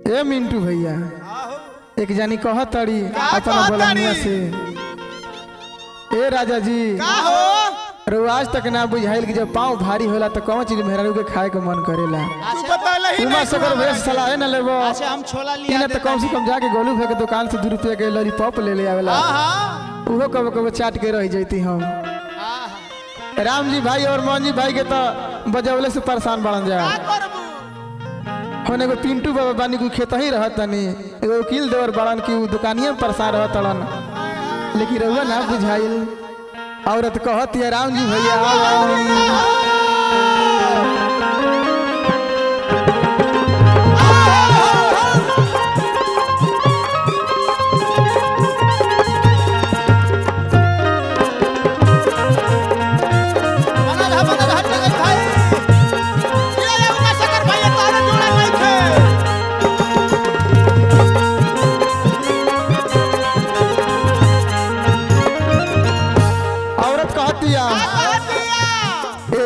ए मिंटू भैया एक जानी कह तड़ी अपना बोलनिया से ए राजा जी रो आज तक ना बुझाइल कि जब पाँव भारी होला तो कौन चीज मेहरारू के खाए के मन करेला। तुम सकर वेश सलाह न लेबो। अच्छा हम छोला लिया तो कम से कम जाके गोलू भाई के दुकान से 2 रुपया के लॉलीपॉप ले आवेला। उहो कब कब चाट के रह जैती हम। राम जी भाई और मोहन जी भाई के तो बजवले से परेशान बढ़न जा। होने को पिंटू बाबा बानी को खेत ही रहत तनी एगो वकील देवर बड़न की दुकानिया में परेशान रहत तड़न। लेकिन रहुआ ना बुझाइल औरत कहत है राम जी भैया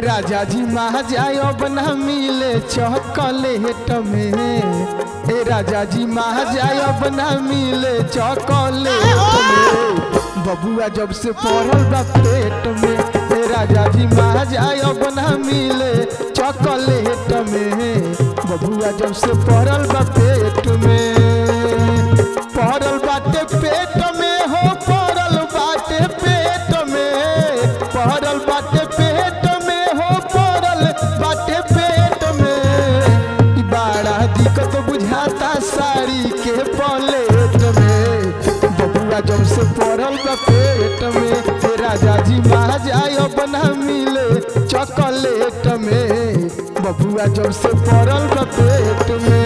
राजा जी महा जायो बना मिले चॉकलेट में। ए राजा जी महा जायो बना मिले चॉकलेट में। बबुआ जब से पड़ल बा पेट में। ए राजा जी महा जायो बना मिले चॉकलेट में। बबुआ जब से पड़ल बा पेट में। पड़ल बाटे पेट में हो पड़ल बाटे पेट में। पड़ल बाटे पेट बाटे पेट में। बड़ा दिक्कत बुझाता साड़ी के पलेट में। बबुआ जब से पड़ल बा पेट में। राजा जी महा जायो बना मिले चॉकलेट में। बबुआ जब से पड़ल बा पेट में।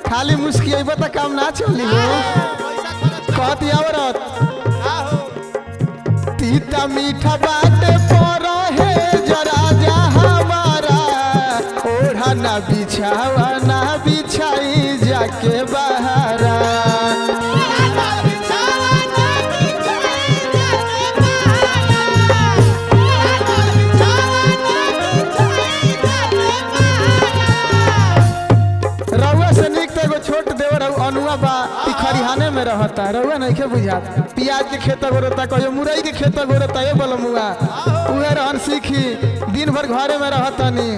खाली मुस्की तो काम ना चली हो। कहती औरत तीता मीठा बाटे पर है जरा जा हमारा। ओढ़ा ना बिछावा ना बिछाई जाके बहारा। छोट देवर अनुआ बा खरिहाने में रहता रहुआ नहीं के बुझात। प्याज के खेत गोरता कहियो मुरई के खेत गोरता ये बलमुआ उहे रहन सीखी दिन भर घरे में रहता नी।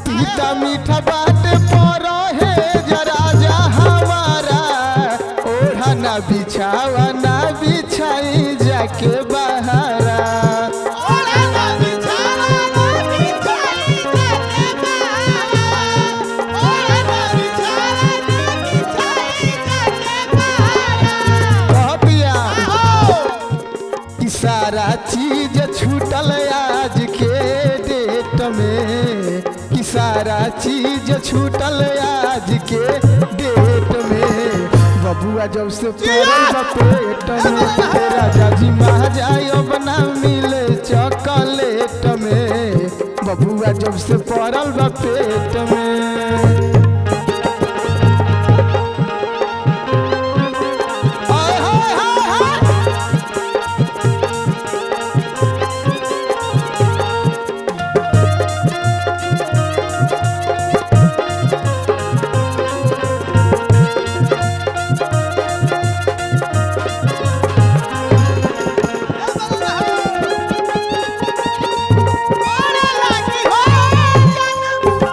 तीता मीठा बाटे पर है जरा जा हमारा। ओढ़ा ना बिछावा ना बिछाई जाके बहारा। सारा चीज छूटल आज के डेट में। कि सारा चीज छूटल आज के डेट में। बबुआ जब से पड़ल बा पेट में। राजा जी महा जायो बना मिले चॉकलेट में। बबुआ जब से पड़ल बा पेट में।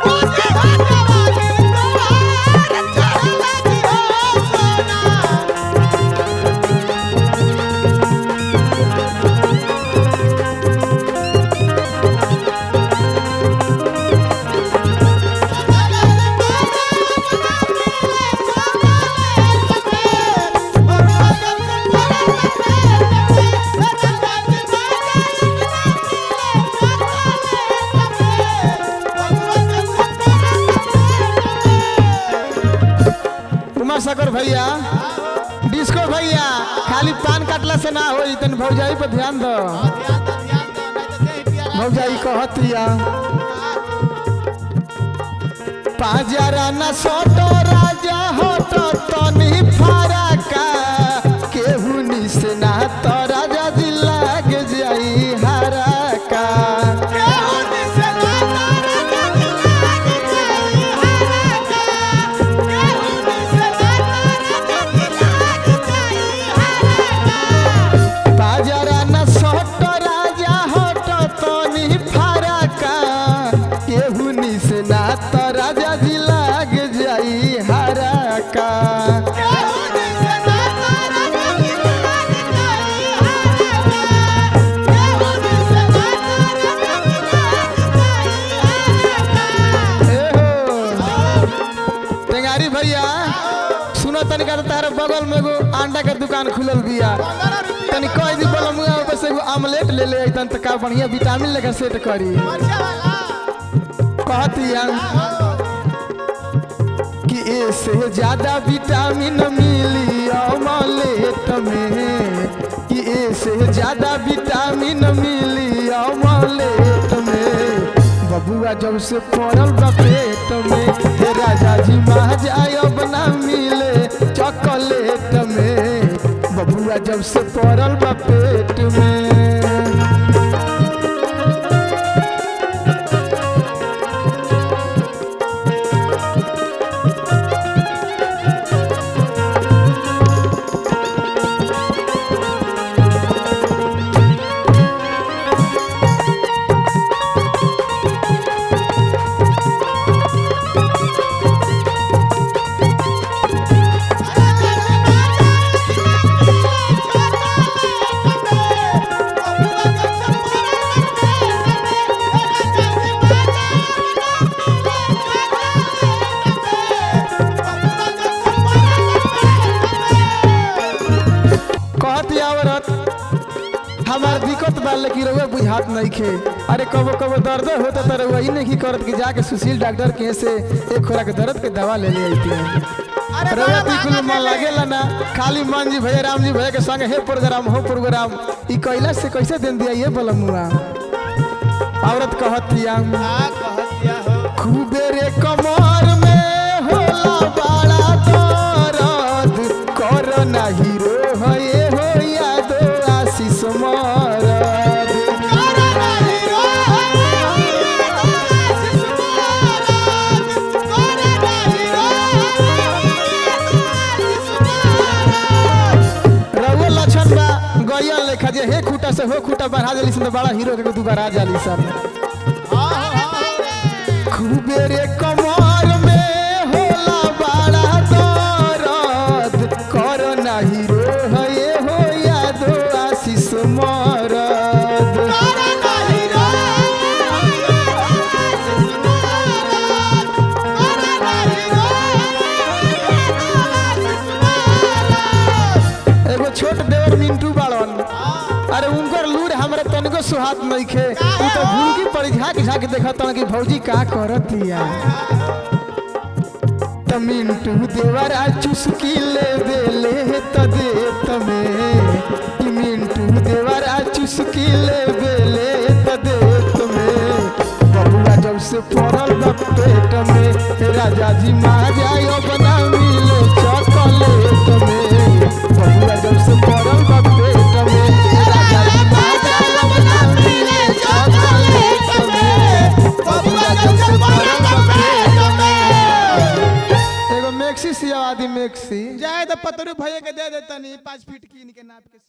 Oh, अमर सागर भैया डिस्को भैया खाली पान काटला से ना होई तन भौजाई पर ध्यान दो भौजाई कहतिया पाजरा न सोटो राजा होटो तनी फरका केहू से ना तो राजा जी लाग जाई हरका पाजरा न सोटो राजा होटो तनी फरका केहू से ना तो राजा जी लाग जाई हरका भैया सुनो तनिका तारे बगल में एगो अंडा के दुकान खुलल बिया तनी कह दी बोलम बस एगो ऑमलेट ले ले तन त का बढ़िया विटामिन लेके सेट करी कहतिया कि ऐसे ज्यादा विटामिन मिली ऑमलेट में कि ऐसे ज्यादा विटामिन मिली ऑमलेट में बबुआ जब से पड़ल बा पेट में हे राजा जी महाजाय बना मिले चॉकलेट में बबुआ जब से पड़ल बा पेट में हमार दिक्कत बा लेकिन रउआ बुझात नहीं खे अरे कबो कबो दर्द होता त रउआ ही नहीं करत कि जाके सुशील डॉक्टर के से एक खुराक दर्द के दवा ले ले आती है रउआ बिल्कुल मन लागेला ना खाली मन जी भैया राम जी भैया के संग हे प्रोग्राम हो प्रोग्राम ई कैला से कैसे दिन दिया ये बलमुआ औरत कहतिया खूबे रे कमर में होला बड़ा दर्द कोरोना हीरो है हो यादो आशीष मरद रउआ लक्षण बा गैया लेखा जे हे खूटा से हो खूटा बढ़ा देली सन बड़ा हीरो के दोबारा जाली सन खूबे रे कमर में होला बड़ा दर्द कोरोना हीरो है हो यादो आशीष मरद एगो छोट देवर मिंटू बाड़न अरे उनकर लूर हमरा तनिको सुहात नहीं खे उ तो भूल पड़ी झाक झाक देखत कि भौजी का करतिया त मिंटू देवरा चुस्की ले बेले त दे तमे कि मिंटू देवरा चुस्की ले बेले त दे तमे बबुआ जब से पड़ल बा पेट में राजा जी महाजाय बना मिले चॉकलेट में बबुआ जब से पड़ल बा पेट में राजा जी महाजाय बना मिले चॉकलेट में बबुआ जब से पड़ल बा पेट में एगो मैक्सी सियावादी मैक्सी जाए तो पतरू भैया के दे देता नहीं 5 फीट की इनके नाप के